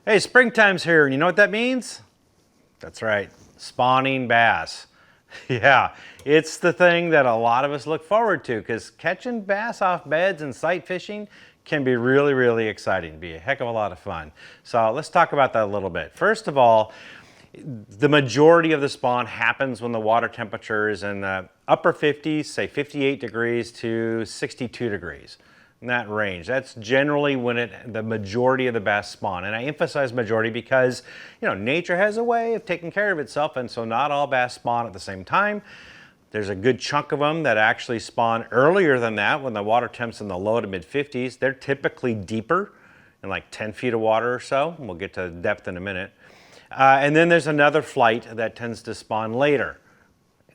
Hey, springtime's here, and you know what that means? That's right, spawning bass. Yeah, it's the thing that a lot of us look forward to because catching bass off beds and sight fishing can be really, really exciting, be a heck of a lot of fun. So let's talk about that a little bit. First of all, the majority of the spawn happens when the water temperature is in the upper 50s, say 58 degrees to 62 degrees. In that range. That's generally when the majority of the bass spawn. And I emphasize majority because, nature has a way of taking care of itself, and so not all bass spawn at the same time. There's a good chunk of them that actually spawn earlier than that when the water temp's in the low to mid 50s. They're typically deeper, in like 10 feet of water or so. We'll get to depth in a minute. And then there's another flight that tends to spawn later.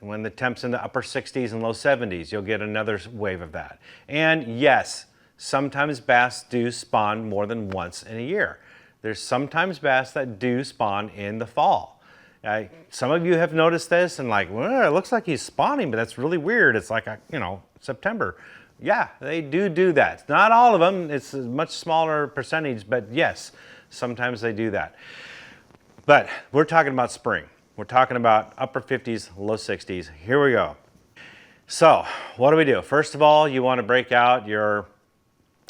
When the temp's in the upper 60s and low 70s, you'll get another wave of that. And yes, sometimes bass do spawn more than once in a year. There's sometimes bass that do spawn in the fall. Some of you have noticed this and like, well, it looks like he's spawning, but that's really weird. It's like, September. Yeah, they do that. Not all of them. It's a much smaller percentage, but yes, sometimes they do that. But we're talking about spring. We're talking about upper 50s, low 60s. Here we go. So what do? First of all, you want to break out your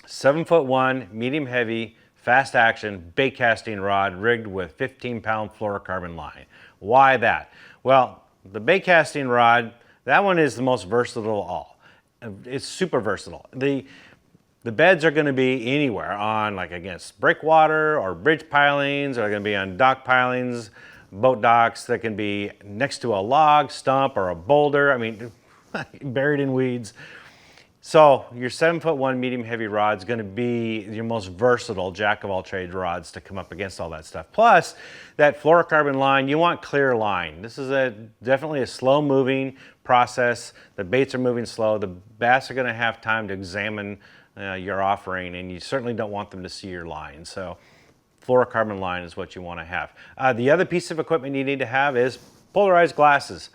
7'1", medium heavy, fast action bait casting rod rigged with 15-pound fluorocarbon line. Why that? Well, the bait casting rod, that one is the most versatile of all. It's super versatile. The beds are going to be anywhere on, like, against breakwater or bridge pilings, or they're going to be on dock pilings, boat docks. That can be next to a log, stump, or a boulder. I mean, buried in weeds. So your 7'1" medium heavy rod is going to be your most versatile jack of all trades rods to come up against all that stuff. Plus that fluorocarbon line, you want clear line. This is definitely a slow moving process. The baits are moving slow. The bass are going to have time to examine your offering, and you certainly don't want them to see your line. So fluorocarbon line is what you want to have. The other piece of equipment you need to have is polarized glasses.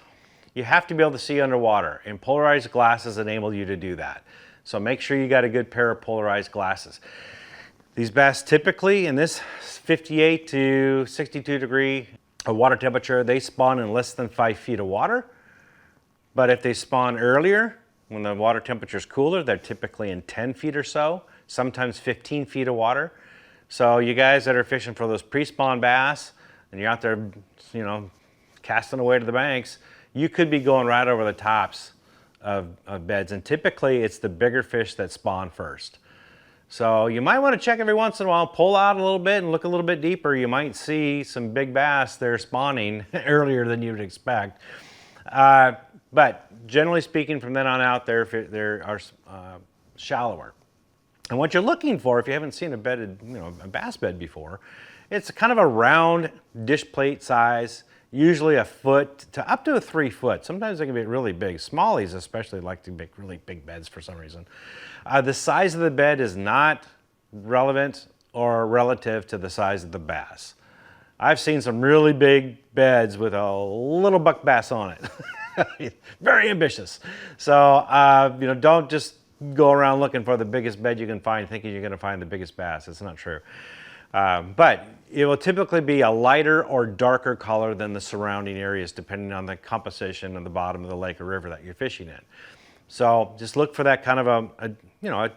You have to be able to see underwater, and polarized glasses enable you to do that. So make sure you got a good pair of polarized glasses. These bass typically in this 58 to 62 degree water temperature, they spawn in less than 5 feet of water. But if they spawn earlier, when the water temperature is cooler, they're typically in 10 feet or so, sometimes 15 feet of water. So you guys that are fishing for those pre-spawn bass, and you're out there, casting away to the banks, you could be going right over the tops of beds, and typically it's the bigger fish that spawn first. So you might want to check every once in a while, pull out a little bit and look a little bit deeper. You might see some big bass that are spawning earlier than you would expect. But generally speaking, from then on out, they are shallower. And what you're looking for, if you haven't seen a bedded, a bass bed before, it's kind of a round dish plate size. Usually a foot to up to 3 foot. Sometimes they can be really big. Smallies especially like to make really big beds for some reason. The size of the bed is not relevant or relative to the size of the bass. I've seen some really big beds with a little buck bass on it. Very ambitious. So, don't just go around looking for the biggest bed you can find thinking you're going to find the biggest bass. It's not true. But it will typically be a lighter or darker color than the surrounding areas, depending on the composition of the bottom of the lake or river that you're fishing in. So just look for that kind of a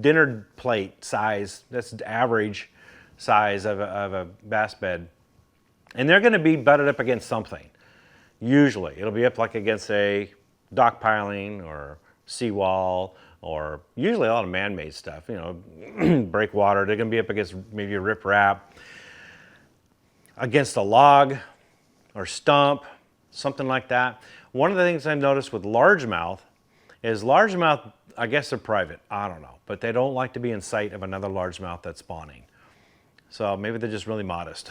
dinner plate size. That's the average size of a bass bed. And they're going to be butted up against something. Usually it'll be up like against a dock piling or seawall, or usually a lot of man-made stuff, breakwater. They're going to be up against maybe a riprap, against a log or stump, something like that. One of the things I've noticed with largemouth is largemouth, I guess they're private, I don't know, but they don't like to be in sight of another largemouth that's spawning. So maybe they're just really modest.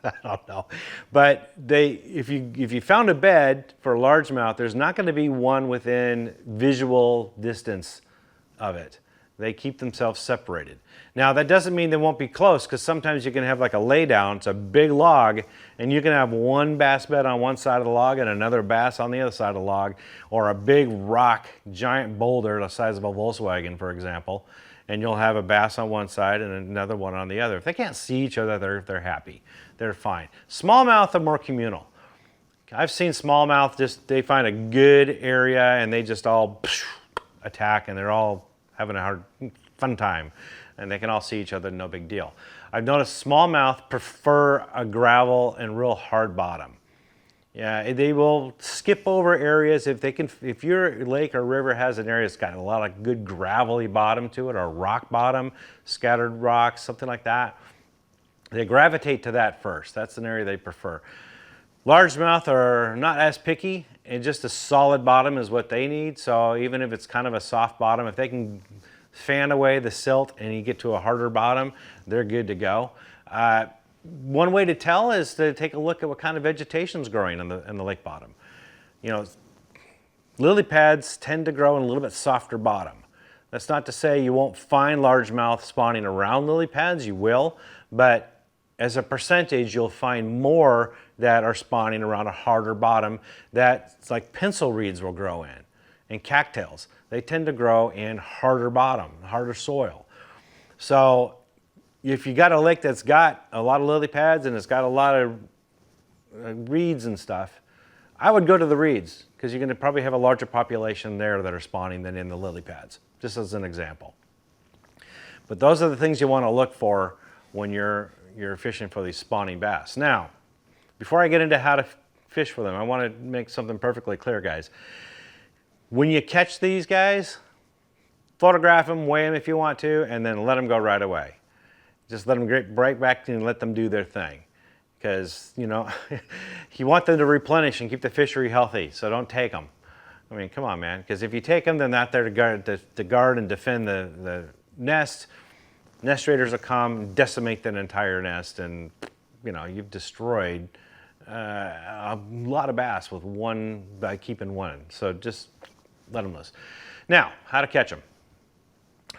I don't know. But if you found a bed for largemouth, there's not going to be one within visual distance of it. They keep themselves separated. Now that doesn't mean they won't be close, because sometimes you can have like a laydown, it's a big log, and you can have one bass bed on one side of the log and another bass on the other side of the log, or a big rock, giant boulder the size of a Volkswagen, for example, and you'll have a bass on one side and another one on the other. If they can't see each other, they're happy. They're fine. Smallmouth are more communal. I've seen smallmouth they find a good area and they just all attack, and they're all having a fun time, and they can all see each other, no big deal. I've noticed smallmouth prefer a gravel and real hard bottom. Yeah, they will skip over areas if your lake or river has an area that's got a lot of good gravelly bottom to it, or rock bottom, scattered rocks, something like that. They gravitate to that first. That's an area they prefer. Largemouth are not as picky, and just a solid bottom is what they need. So even if it's kind of a soft bottom, if they can fan away the silt and you get to a harder bottom, they're good to go. One way to tell is to take a look at what kind of vegetation is growing in the lake bottom. You know, lily pads tend to grow in a little bit softer bottom. That's not to say you won't find largemouth spawning around lily pads, you will, but as a percentage, you'll find more that are spawning around a harder bottom that's like pencil reeds will grow in, and cattails. They tend to grow in harder bottom, harder soil. So if you got a lake that's got a lot of lily pads and it's got a lot of reeds and stuff, I would go to the reeds, because you're going to probably have a larger population there that are spawning than in the lily pads, just as an example. But those are the things you want to look for when you're fishing for these spawning bass. Now, before I get into how to fish for them, I want to make something perfectly clear, guys. When you catch these guys, photograph them, weigh them if you want to, and then let them go right away. Just let them get right back and let them do their thing. Because, you know, you want them to replenish and keep the fishery healthy, so don't take them. I mean, come on, man. Because if you take them, then they're out there to guard and defend the nest. Nest raiders will come, decimate that entire nest, and, you know, you've destroyed a lot of bass by keeping one. So just let them loose. Now, how to catch them.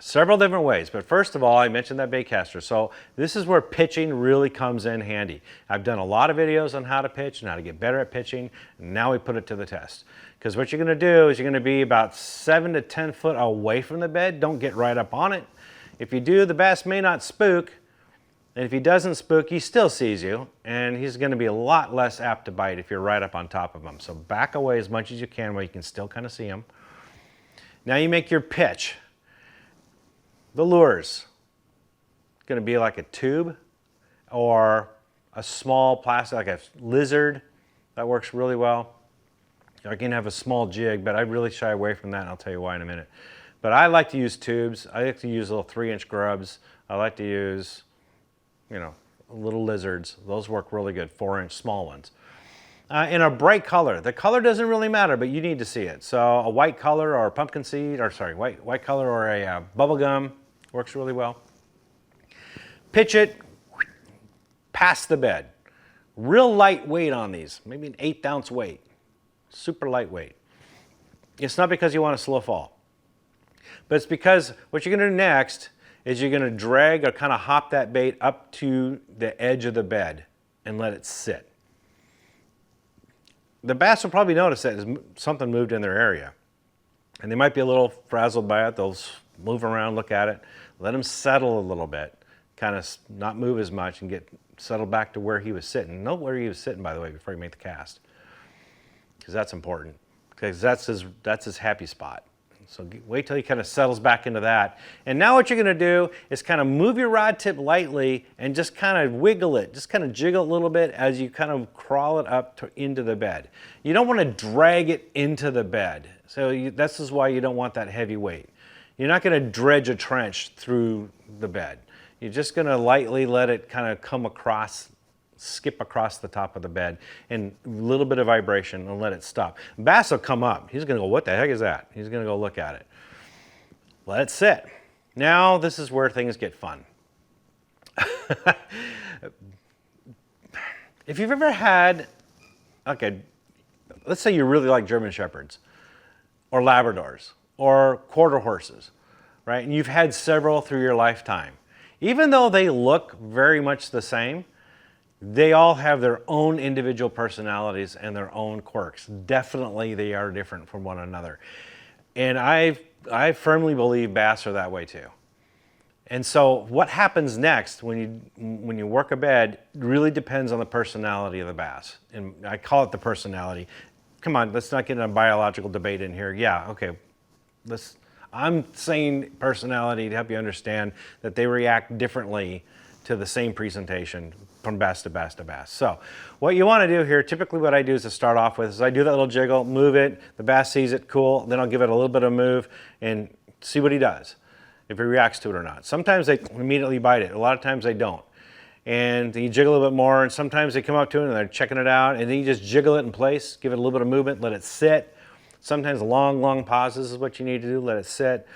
Several different ways, but first of all, I mentioned that bait caster. So this is where pitching really comes in handy. I've done a lot of videos on how to pitch and how to get better at pitching, and now we put it to the test. Because what you're going to do is you're going to be about 7 to 10 foot away from the bed. Don't get right up on it. If you do, the bass may not spook, and if he doesn't spook, he still sees you, and he's going to be a lot less apt to bite if you're right up on top of him. So back away as much as you can where you can still kind of see him. Now you make your pitch. The lure's going to be like a tube or a small plastic, like a lizard. That works really well. I can have a small jig, but I really shy away from that, and I'll tell you why in a minute. But I like to use tubes. I like to use little 3-inch grubs. I like to use, you know, little lizards. Those work really good, 4-inch small ones. In a bright color. The color doesn't really matter, but you need to see it. So a white color or a pumpkin seed, or sorry, white color or a bubble gum works really well. Pitch it past the bed. Real light weight on these, maybe an 1/8 ounce weight. Super lightweight. It's not because you want a slow fall, but it's because what you're going to do next is you're going to drag or kind of hop that bait up to the edge of the bed and let it sit. The bass will probably notice that something moved in their area, and they might be a little frazzled by it. They'll move around, look at it, let him settle a little bit, kind of not move as much, and get settled back to where he was sitting. Note where he was sitting, by the way, before you make the cast, because that's important, because that's his happy spot. So wait till he kind of settles back into that. And now what you're going to do is kind of move your rod tip lightly and just kind of wiggle it, just kind of jiggle it a little bit as you kind of crawl it up into the bed. You don't want to drag it into the bed. So this is why you don't want that heavy weight. You're not going to dredge a trench through the bed. You're just going to lightly let it kind of come across, skip across the top of the bed, and a little bit of vibration, and let it stop. Bass will come up. He's going to go, what the heck is that? He's going to go look at it. Let it sit. Now this is where things get fun. If you've ever had, okay, let's say you really like German Shepherds or Labradors or quarter horses, right? And you've had several through your lifetime. Even though they look very much the same, they all have their own individual personalities and their own quirks. Definitely they are different from one another. And I firmly believe bass are that way too. And so what happens next when you work a bed really depends on the personality of the bass. And I call it the personality. Come on, let's not get in a biological debate in here. Yeah, okay. I'm saying personality to help you understand that they react differently to the same presentation from bass to bass to bass. So what you want to do here, typically what I do is to start off with is I do that little jiggle, move it, the bass sees it, cool, then I'll give it a little bit of move and see what he does, if he reacts to it or not. Sometimes they immediately bite it, a lot of times they don't. And you jiggle a little bit more, and sometimes they come up to it and they're checking it out, and then you just jiggle it in place, give it a little bit of movement, let it sit. Sometimes long pauses is what you need to do, let it sit,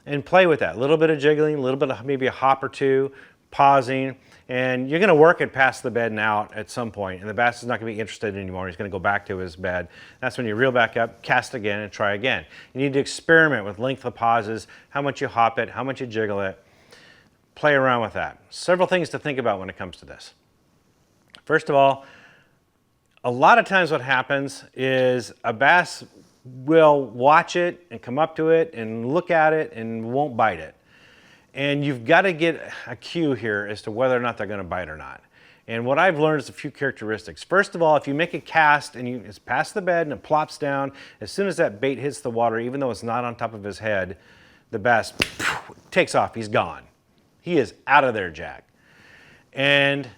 and play with that. A little bit of jiggling, a little bit of maybe a hop or two, pausing, and you're gonna work it past the bed and out at some point, and the bass is not gonna be interested anymore. He's gonna go back to his bed. That's when you reel back up, cast again, and try again. You need to experiment with length of pauses, how much you hop it, how much you jiggle it. Play around with that. Several things to think about when it comes to this. First of all, a lot of times what happens is a bass will watch it and come up to it and look at it and won't bite it. And you've got to get a cue here as to whether or not they're going to bite or not. And what I've learned is a few characteristics. First of all, if you make a cast and it's past the bed and it plops down, as soon as that bait hits the water, even though it's not on top of his head, the bass takes off, he's gone. He is out of there, Jack. And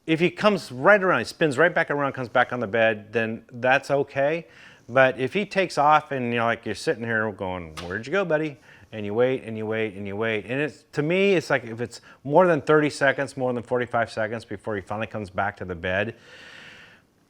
if he comes right around, he spins right back around, comes back on the bed, then that's okay. But if he takes off and you're sitting here going, where'd you go, buddy? And you wait and you wait and you wait. And to me, it's like if it's more than 30 seconds, more than 45 seconds before he finally comes back to the bed,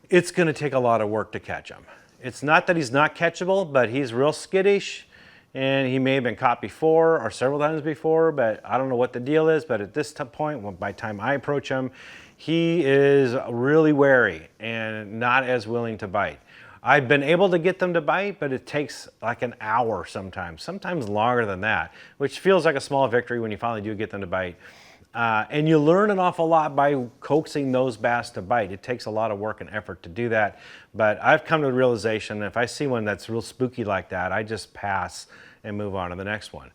it's gonna take a lot of work to catch him. It's not that he's not catchable, but he's real skittish and he may have been caught before or several times before, but I don't know what the deal is. But at this point, by the time I approach him, he is really wary and not as willing to bite. I've been able to get them to bite, but it takes like an hour sometimes longer than that, which feels like a small victory when you finally do get them to bite. And you learn an awful lot by coaxing those bass to bite. It takes a lot of work and effort to do that, but I've come to the realization if I see one that's real spooky like that, I just pass and move on to the next one.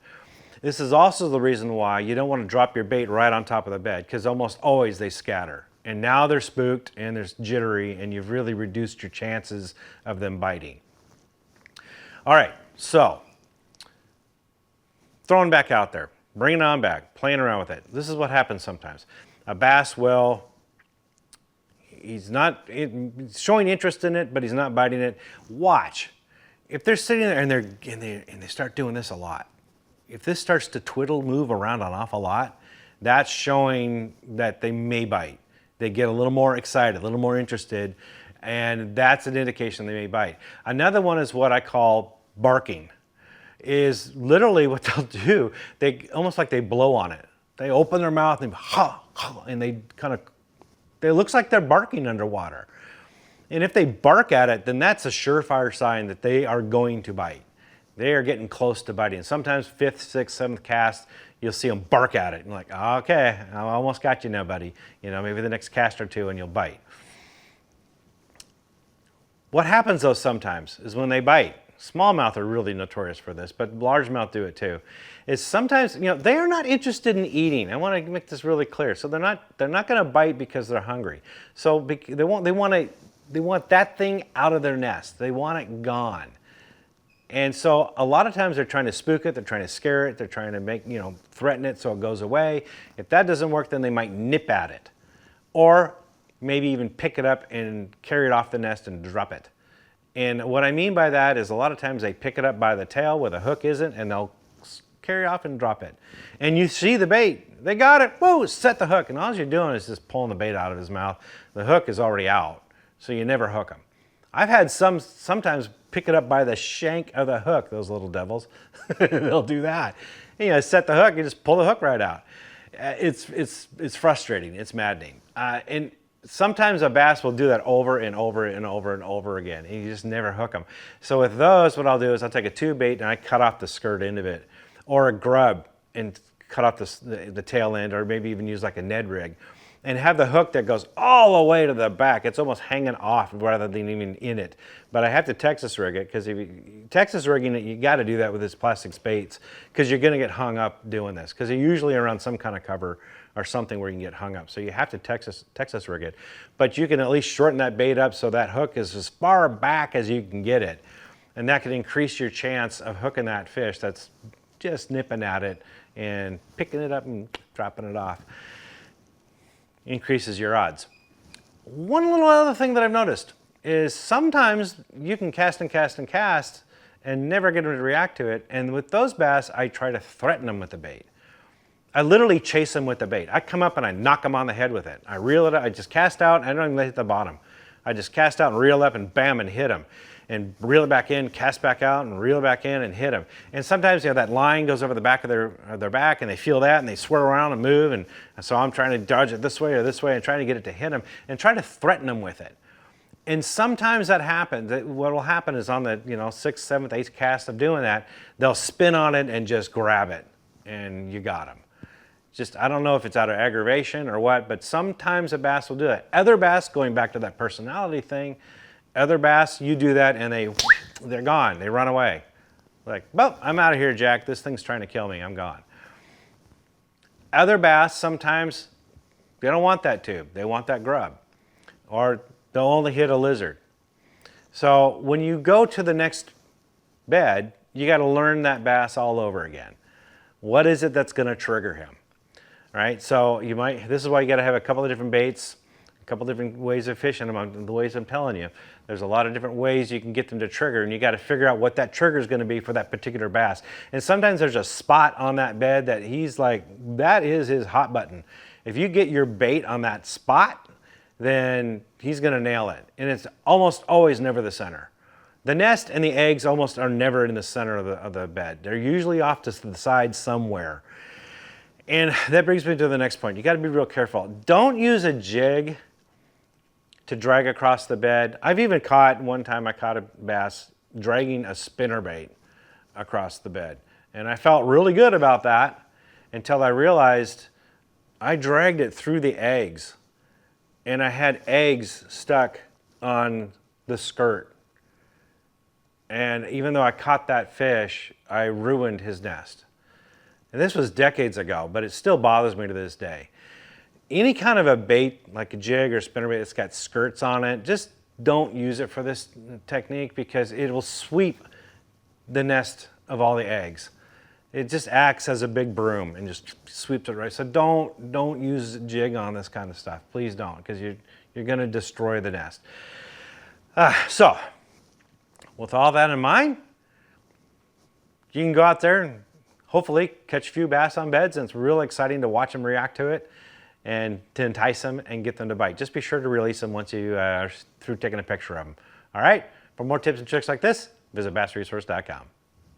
This is also the reason why you don't want to drop your bait right on top of the bed, because almost always they scatter. And now they're spooked and they're jittery and you've really reduced your chances of them biting. All right, so throwing back out there, bringing it on back, playing around with it. This is what happens sometimes. A bass will, he's showing interest in it, but he's not biting it. Watch. If they're sitting there and they start doing this a lot, if this starts to move around an awful lot, that's showing that they may bite. They get a little more excited, a little more interested, and that's an indication they may bite. Another one is what I call barking. Is literally what they'll do, they almost like they blow on it. They open their mouth and and it looks like they're barking underwater. And if they bark at it, then that's a surefire sign that they are going to bite. They are getting close to biting. Sometimes 5th, 6th, 7th cast, you'll see them bark at it and like, okay, I almost got you now, buddy. Maybe the next cast or two and you'll bite. What happens though sometimes is when they bite, smallmouth are really notorious for this, but largemouth do it too, is sometimes, they are not interested in eating. I want to make this really clear. So they're not going to bite because they're hungry. So they want that thing out of their nest. They want it gone. And so a lot of times they're trying to spook it, they're trying to scare it, they're trying to threaten it so it goes away. If that doesn't work, then they might nip at it. Or maybe even pick it up and carry it off the nest and drop it. And what I mean by that is a lot of times they pick it up by the tail where the hook isn't and they'll carry off and drop it. And you see the bait, they got it, whoa, set the hook. And all you're doing is just pulling the bait out of his mouth. The hook is already out, so you never hook them. I've had sometimes pick it up by the shank of the hook, those little devils. They'll do that. And, set the hook, you just pull the hook right out. It's frustrating, it's maddening. And sometimes a bass will do that over and over and over and over again, and you just never hook them. So with those, what I'll do is I'll take a tube bait and I cut off the skirt end of it, or a grub and cut off the tail end, or maybe even use like a Ned rig. and have the hook that goes all the way to the back. It's almost hanging off rather than even in it. But I have to Texas rig it, because if you Texas rigging it, you got to do that with this plastic baits, because you're going to get hung up doing this, because they're usually around some kind of cover or something where you can get hung up. So you have to Texas rig it. But you can at least shorten that bait up so that hook is as far back as you can get it. And that can increase your chance of hooking that fish that's just nipping at it and picking it up and dropping it off. Increases your odds. One little other thing that I've noticed is sometimes you can cast and cast and cast and never get them to react to it. And with those bass, I try to threaten them with the bait. I literally chase them with the bait. I come up and I knock them on the head with it. I reel it up, I just cast out, and I don't even hit the bottom. I just cast out and reel up and bam, and hit them. And reel it back in, cast back out, and reel it back in and hit them. And sometimes, you know, that line goes over the back of their back, and they feel that, and they swirl around and move, and so I'm trying to dodge it this way or this way and trying to get it to hit them and try to threaten them with it. And sometimes that happens. What will happen is on the 6th, 7th, 8th cast of doing that, they'll spin on it and just grab it, and you got them. Just, I don't know if it's out of aggravation or what, but sometimes a bass will do it. Other bass, going back to that personality thing, other bass, you do that and they're gone, they run away. Like, well, I'm out of here, Jack, this thing's trying to kill me, I'm gone. Other bass, sometimes they don't want that tube, they want that grub. Or they'll only hit a lizard. So when you go to the next bed, you gotta learn that bass all over again. What is it that's gonna trigger him? Right, so this is why you gotta have a couple of different baits, a couple of different ways of fishing them, the ways I'm telling you. There's a lot of different ways you can get them to trigger, and you gotta figure out what that trigger is gonna be for that particular bass. And sometimes there's a spot on that bed that he's like, that is his hot button. If you get your bait on that spot, then he's gonna nail it. And it's almost always never the center. The nest and the eggs almost are never in the center of the bed. They're usually off to the side somewhere. And that brings me to the next point. You gotta be real careful. Don't use a jig to drag across the bed. I've even one time I caught a bass dragging a spinnerbait across the bed. And I felt really good about that until I realized I dragged it through the eggs. And I had eggs stuck on the skirt. And even though I caught that fish, I ruined his nest. And this was decades ago, but it still bothers me to this day. Any kind of a bait, like a jig or spinnerbait that's got skirts on it, just don't use it for this technique, because it will sweep the nest of all the eggs. It just acts as a big broom and just sweeps it right. So don't use a jig on this kind of stuff. Please don't, because you're gonna destroy the nest. So, with all that in mind, you can go out there and hopefully catch a few bass on beds, and it's real exciting to watch them react to it and to entice them and get them to bite. Just be sure to release them once you are through taking a picture of them. All right, for more tips and tricks like this, visit bassresource.com.